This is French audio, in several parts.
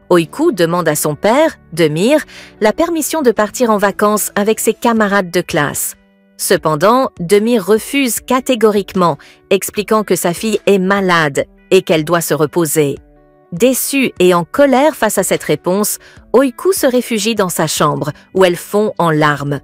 Oiku demande à son père, Demir, la permission de partir en vacances avec ses camarades de classe. Cependant, Demir refuse catégoriquement, expliquant que sa fille est malade et qu'elle doit se reposer. Déçue et en colère face à cette réponse, Oiku se réfugie dans sa chambre, où elle fond en larmes.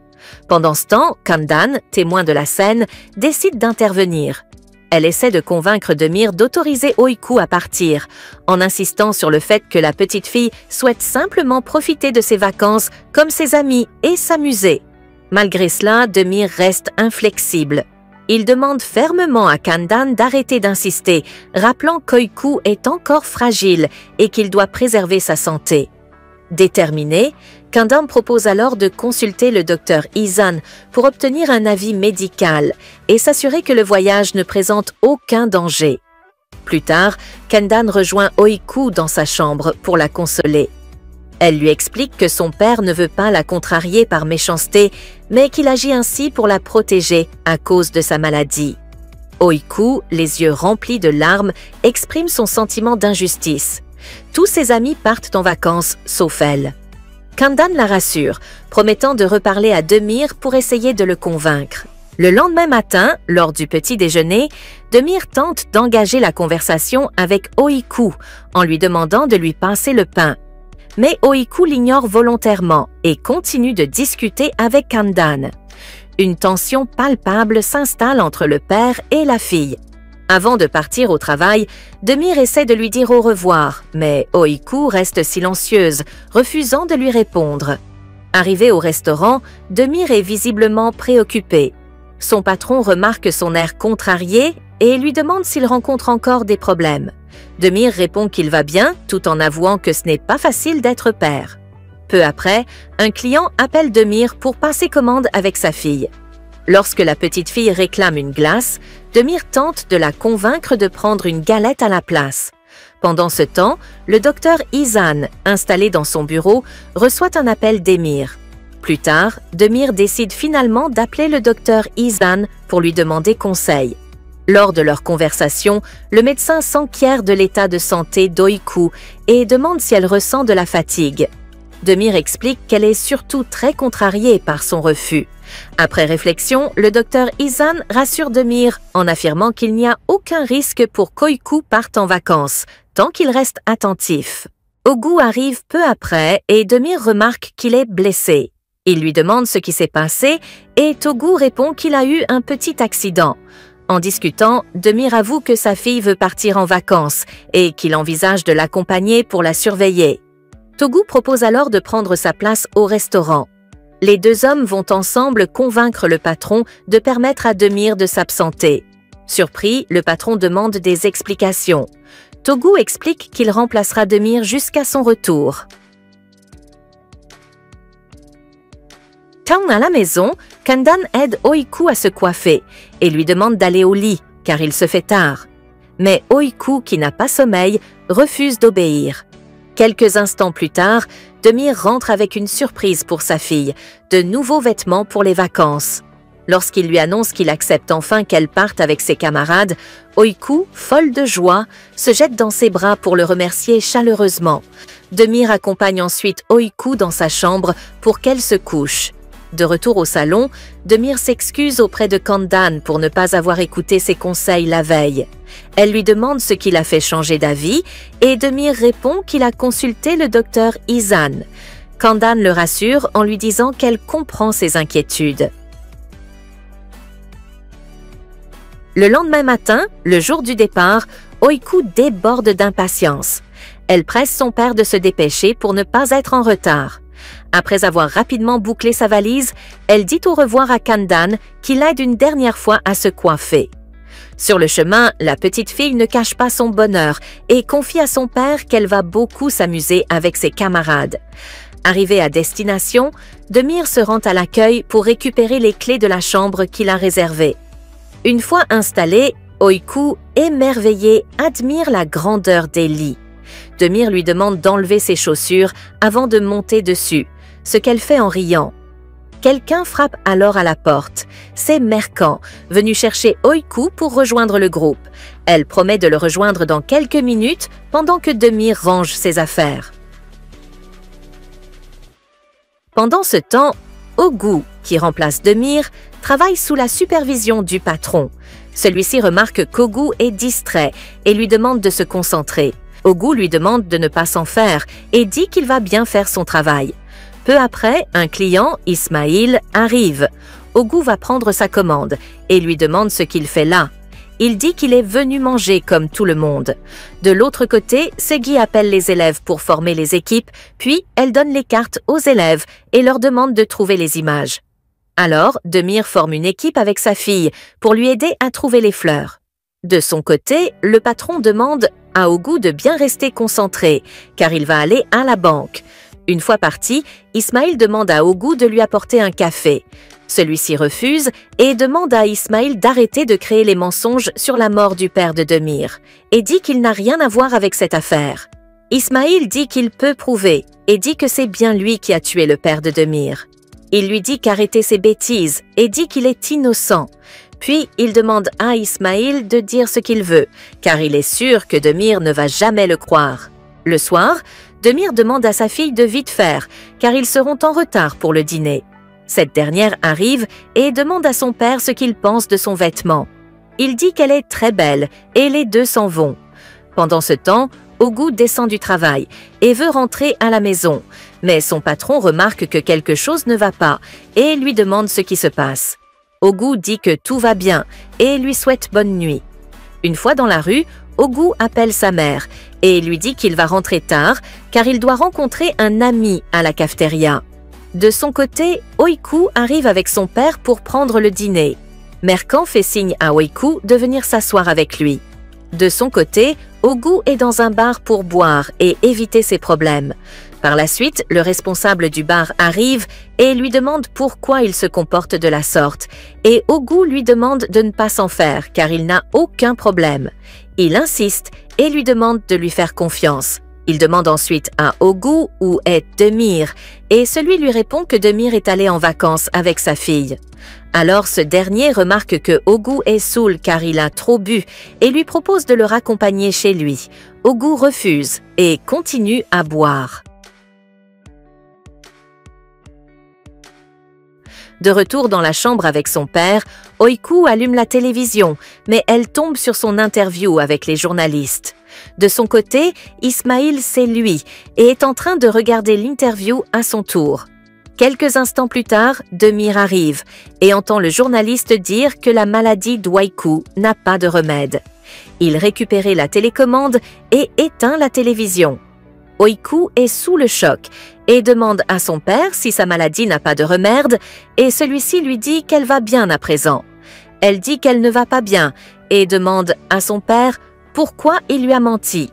Pendant ce temps, Kandan, témoin de la scène, décide d'intervenir. Elle essaie de convaincre Demir d'autoriser Oiku à partir, en insistant sur le fait que la petite fille souhaite simplement profiter de ses vacances comme ses amis et s'amuser. Malgré cela, Demir reste inflexible. Il demande fermement à Kandan d'arrêter d'insister, rappelant qu'Oiku est encore fragile et qu'il doit préserver sa santé. Déterminé, Kandan propose alors de consulter le docteur Izan pour obtenir un avis médical et s'assurer que le voyage ne présente aucun danger. Plus tard, Kandan rejoint Oiku dans sa chambre pour la consoler. Elle lui explique que son père ne veut pas la contrarier par méchanceté, mais qu'il agit ainsi pour la protéger à cause de sa maladie. Oiku, les yeux remplis de larmes, exprime son sentiment d'injustice. Tous ses amis partent en vacances, sauf elle. Kandan la rassure, promettant de reparler à Demir pour essayer de le convaincre. Le lendemain matin, lors du petit déjeuner, Demir tente d'engager la conversation avec Oiku en lui demandant de lui passer le pain. Mais Oiku l'ignore volontairement et continue de discuter avec Kandan. Une tension palpable s'installe entre le père et la fille. Avant de partir au travail, Demir essaie de lui dire au revoir, mais Oiku reste silencieuse, refusant de lui répondre. Arrivé au restaurant, Demir est visiblement préoccupé. Son patron remarque son air contrarié et lui demande s'il rencontre encore des problèmes. Demir répond qu'il va bien, tout en avouant que ce n'est pas facile d'être père. Peu après, un client appelle Demir pour passer commande avec sa fille. Lorsque la petite fille réclame une glace, Demir tente de la convaincre de prendre une galette à la place. Pendant ce temps, le docteur Izan, installé dans son bureau, reçoit un appel d'Emir. Plus tard, Demir décide finalement d'appeler le docteur Izan pour lui demander conseil. Lors de leur conversation, le médecin s'enquiert de l'état de santé d'Oiku et demande si elle ressent de la fatigue. Demir explique qu'elle est surtout très contrariée par son refus. Après réflexion, le docteur Izan rassure Demir en affirmant qu'il n'y a aucun risque pour qu'Oiku parte en vacances, tant qu'il reste attentif. Ogu arrive peu après et Demir remarque qu'il est blessé. Il lui demande ce qui s'est passé et Togu répond qu'il a eu un petit accident. En discutant, Demir avoue que sa fille veut partir en vacances et qu'il envisage de l'accompagner pour la surveiller. Togu propose alors de prendre sa place au restaurant. Les deux hommes vont ensemble convaincre le patron de permettre à Demir de s'absenter. Surpris, le patron demande des explications. Togu explique qu'il remplacera Demir jusqu'à son retour. Quand à la maison, Kandan aide Oiku à se coiffer et lui demande d'aller au lit, car il se fait tard. Mais Oiku, qui n'a pas sommeil, refuse d'obéir. Quelques instants plus tard, Demir rentre avec une surprise pour sa fille, de nouveaux vêtements pour les vacances. Lorsqu'il lui annonce qu'il accepte enfin qu'elle parte avec ses camarades, Oiku, folle de joie, se jette dans ses bras pour le remercier chaleureusement. Demir accompagne ensuite Oiku dans sa chambre pour qu'elle se couche. De retour au salon, Demir s'excuse auprès de Kandan pour ne pas avoir écouté ses conseils la veille. Elle lui demande ce qui l'a fait changer d'avis et Demir répond qu'il a consulté le docteur Izan. Kandan le rassure en lui disant qu'elle comprend ses inquiétudes. Le lendemain matin, le jour du départ, Oiku déborde d'impatience. Elle presse son père de se dépêcher pour ne pas être en retard. Après avoir rapidement bouclé sa valise, elle dit au revoir à Kandan qui l'aide une dernière fois à se coiffer. Sur le chemin, la petite fille ne cache pas son bonheur et confie à son père qu'elle va beaucoup s'amuser avec ses camarades. Arrivée à destination, Demir se rend à l'accueil pour récupérer les clés de la chambre qu'il a réservée. Une fois installée, Oiku, émerveillée, admire la grandeur des lits. Demir lui demande d'enlever ses chaussures avant de monter dessus, ce qu'elle fait en riant. Quelqu'un frappe alors à la porte. C'est Merkan, venu chercher Oiku pour rejoindre le groupe. Elle promet de le rejoindre dans quelques minutes pendant que Demir range ses affaires. Pendant ce temps, Ogu, qui remplace Demir, travaille sous la supervision du patron. Celui-ci remarque qu'Ogu est distrait et lui demande de se concentrer. Ogu lui demande de ne pas s'en faire et dit qu'il va bien faire son travail. Peu après, un client, Ismaïl, arrive. Ogu va prendre sa commande et lui demande ce qu'il fait là. Il dit qu'il est venu manger comme tout le monde. De l'autre côté, Segui appelle les élèves pour former les équipes, puis elle donne les cartes aux élèves et leur demande de trouver les images. Alors, Demir forme une équipe avec sa fille pour lui aider à trouver les fleurs. De son côté, le patron demande à Ogu de bien rester concentré, car il va aller à la banque. Une fois parti, Ismaïl demande à Ogu de lui apporter un café. Celui-ci refuse et demande à Ismaïl d'arrêter de créer les mensonges sur la mort du père de Demir et dit qu'il n'a rien à voir avec cette affaire. Ismaïl dit qu'il peut prouver et dit que c'est bien lui qui a tué le père de Demir. Il lui dit qu'arrêter ses bêtises et dit qu'il est innocent. Puis il demande à Ismaïl de dire ce qu'il veut, car il est sûr que Demir ne va jamais le croire. Le soir, Demir demande à sa fille de vite faire, car ils seront en retard pour le dîner. Cette dernière arrive et demande à son père ce qu'il pense de son vêtement. Il dit qu'elle est très belle et les deux s'en vont. Pendant ce temps, Ogu descend du travail et veut rentrer à la maison, mais son patron remarque que quelque chose ne va pas et lui demande ce qui se passe. Ogu dit que tout va bien et lui souhaite bonne nuit. Une fois dans la rue, Ogu appelle sa mère et lui dit qu'il va rentrer tard car il doit rencontrer un ami à la cafétéria. De son côté, Oiku arrive avec son père pour prendre le dîner. Merkan fait signe à Oiku de venir s'asseoir avec lui. De son côté, Ogu est dans un bar pour boire et éviter ses problèmes. Par la suite, le responsable du bar arrive et lui demande pourquoi il se comporte de la sorte. Et Ogu lui demande de ne pas s'en faire car il n'a aucun problème. Il insiste et lui demande de lui faire confiance. Il demande ensuite à Ogu où est Demir et celui lui répond que Demir est allé en vacances avec sa fille. Alors ce dernier remarque que Ogu est saoul car il a trop bu et lui propose de le raccompagner chez lui. Ogu refuse et continue à boire. De retour dans la chambre avec son père, Oiku allume la télévision, mais elle tombe sur son interview avec les journalistes. De son côté, Ismaïl c'est lui et est en train de regarder l'interview à son tour. Quelques instants plus tard, Demir arrive et entend le journaliste dire que la maladie d'Oiku n'a pas de remède. Il récupère la télécommande et éteint la télévision. Oiku est sous le choc et demande à son père si sa maladie n'a pas de remède et celui-ci lui dit qu'elle va bien à présent. Elle dit qu'elle ne va pas bien et demande à son père pourquoi il lui a menti.